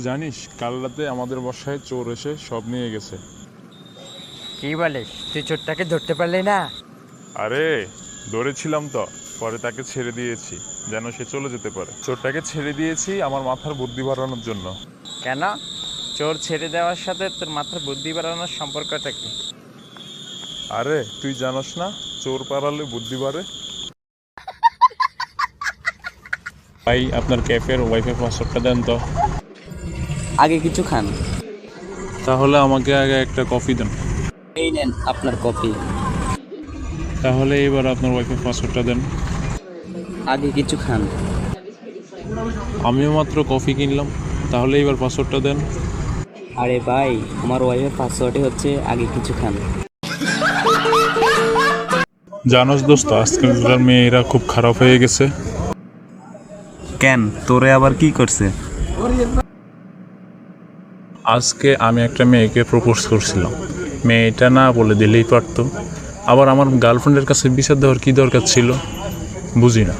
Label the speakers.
Speaker 1: জানিস কাল রাতে আমাদের বাসায় চোর এসে সব নিয়ে গেছে।
Speaker 2: কি বলিস? তুই চোরটাকে ধরতে পারলি না?
Speaker 1: আরে ধরেছিলাম তো, পরে তাকে ছেড়ে দিয়েছি যেন সে চলে যেতে পারে। চোরটাকে ছেড়ে দিয়েছি আমার মাথার বুদ্ধি বাড়ানোর জন্য।
Speaker 2: কেন? চোর ছেড়ে দেওয়ার সাথে তোর মাথার বুদ্ধি বাড়ানোর সম্পর্কটা কি?
Speaker 1: আরে তুই জানোস না চোর পালালে বুদ্ধি বাড়ে। ভাই আপনার ক্যাফের ওয়াইফাই পাসওয়ার্ডটা দেন তো।
Speaker 3: আগে কিছু খান।
Speaker 1: তাহলে আমাকে আগে একটা কফি দেন।
Speaker 3: এই নেন আপনার কফি।
Speaker 1: তাহলে এবার আপনার ওয়াইফাই পাসওয়ার্ডটা দেন।
Speaker 3: আগে কিছু খান।
Speaker 1: আমিও মাত্র কফি কিনলাম, তাহলে এবার পাসওয়ার্ডটা দেন।
Speaker 3: আরে ভাই, আমার ওয়াইফের পাসওয়ার্ডই হচ্ছে আগে কিছু খান।
Speaker 1: জানোস দোস্ত আজকালকার মেয়েরা খুব খারাপ হয়ে গেছে।
Speaker 4: কেন, তোরে আবার কি করছে?
Speaker 1: আজকে আমি একটা মেয়েকে প্রপোজ করছিলাম, মেয়েটা না বলে দিলেই পারতো। আবার আমার গার্লফ্রেন্ডের কাছে বিচার দেওয়ার কি দরকার ছিল বুঝি না।